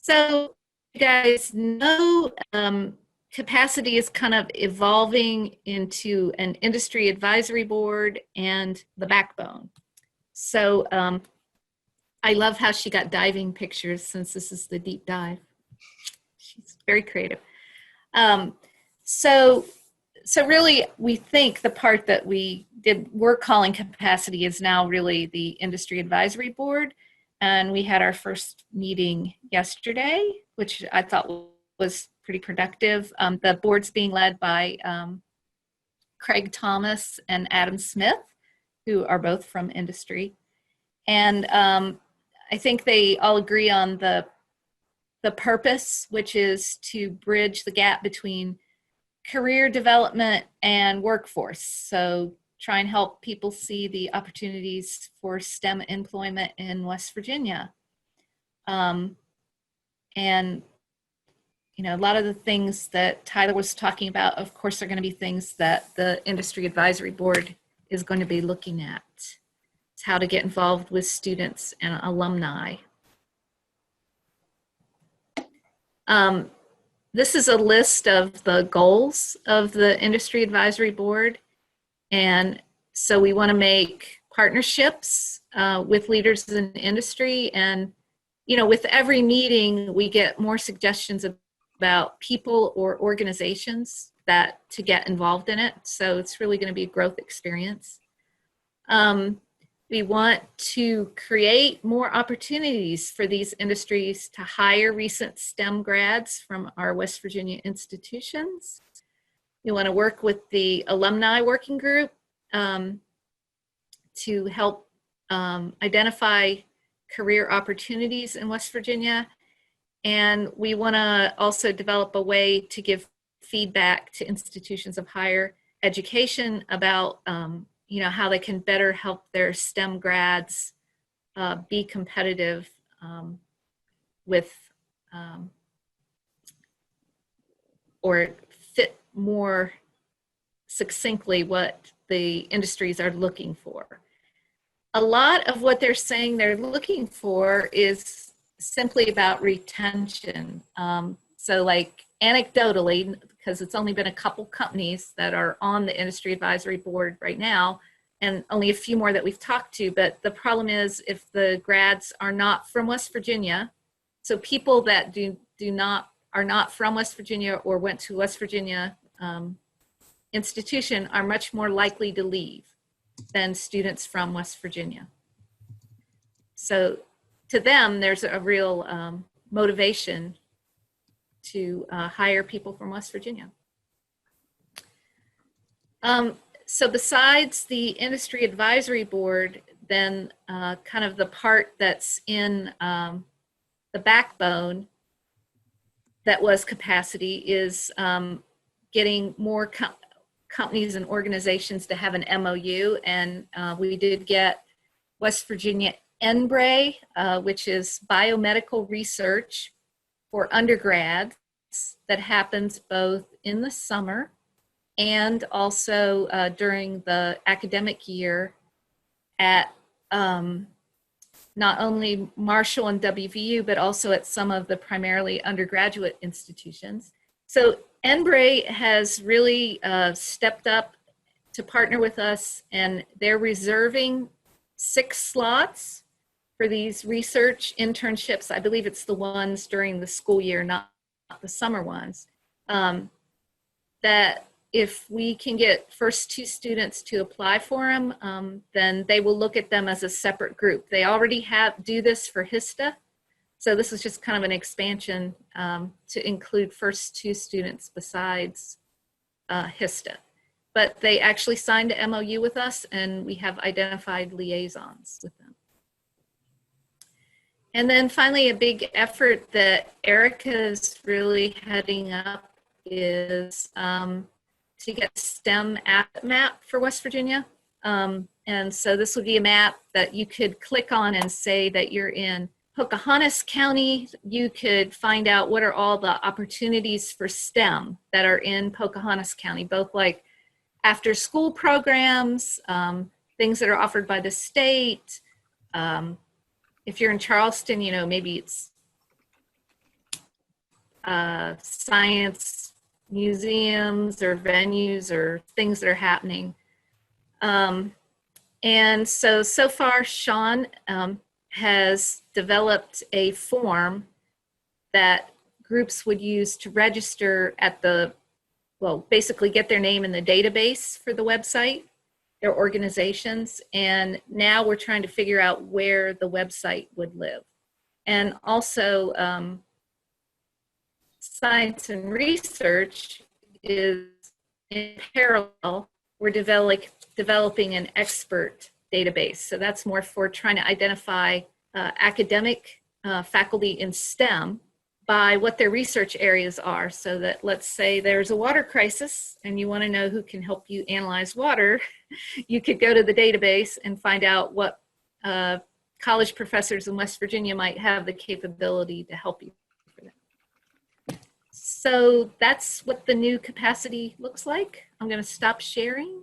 So, you guys know capacity is kind of evolving into an industry advisory board and the backbone. So, I love how she got diving pictures since this is the deep dive. She's very creative. Um, so, so really, we think the part that we're calling capacity is now really the industry advisory board. And we had our first meeting yesterday, which I thought was pretty productive. The board's being led by Craig Thomas and Adam Smith, who are both from industry. And I think they all agree on the purpose, which is to bridge the gap between career development and workforce. So try and help people see the opportunities for STEM employment in West Virginia. And, you know, a lot of the things that Tyler was talking about, of course, are going to be things that the Industry Advisory Board is going to be looking at. It's how to get involved with students and alumni. This is a list of the goals of the Industry Advisory Board. And so we want to make partnerships with leaders in industry. And, you know, with every meeting, we get more suggestions about people or organizations to get involved in it. So it's really going to be a growth experience. We want to create more opportunities for these industries to hire recent STEM grads from our West Virginia institutions. We want to work with the alumni working group to help identify career opportunities in West Virginia. And we want to also develop a way to give feedback to institutions of higher education about you know, how they can better help their STEM grads be competitive with or fit more succinctly what the industries are looking for. A lot of what they're saying they're looking for is simply about retention. So like anecdotally, because it's only been a couple companies that are on the industry advisory board right now, and only a few more that we've talked to, but the problem is if the grads are not from West Virginia, so people that are not from West Virginia or went to West Virginia institution are much more likely to leave than students from West Virginia. So to them, there's a real motivation to hire people from West Virginia. So besides the industry advisory board, then kind of the part that's in the backbone that was capacity is getting more companies and organizations to have an MOU. And we did get West Virginia NBRE, which is biomedical research for undergrads that happens both in the summer and also during the academic year at not only Marshall and WVU, but also at some of the primarily undergraduate institutions. So NBRE has really stepped up to partner with us, and they're reserving 6 slots for these research internships. I believe it's the ones during the school year, not the summer ones, that if we can get First2 students to apply for them, then they will look at them as a separate group. They already do this for HISTA. So this is just kind of an expansion to include First2 students besides HISTA. But they actually signed an MOU with us, and we have identified liaisons with them. And then finally, a big effort that Erica is really heading up is to get STEM asset map for West Virginia. And so this would be a map that you could click on and say that you're in Pocahontas County. You could find out what are all the opportunities for STEM that are in Pocahontas County, both like after school programs, things that are offered by the state. If you're in Charleston, you know, maybe it's science museums or venues or things that are happening. And so far, Sean has developed a form that groups would use to register at the, well, basically get their name in the database for the website, their organizations. And now we're trying to figure out where the website would live. And also, science and research is in parallel. We're developing an expert database. So that's more for trying to identify academic faculty in STEM by what their research areas are. So that, let's say there's a water crisis and you want to know who can help you analyze water, you could go to the database and find out what college professors in West Virginia might have the capability to help you for that. So that's what the new capacity looks like. I'm going to stop sharing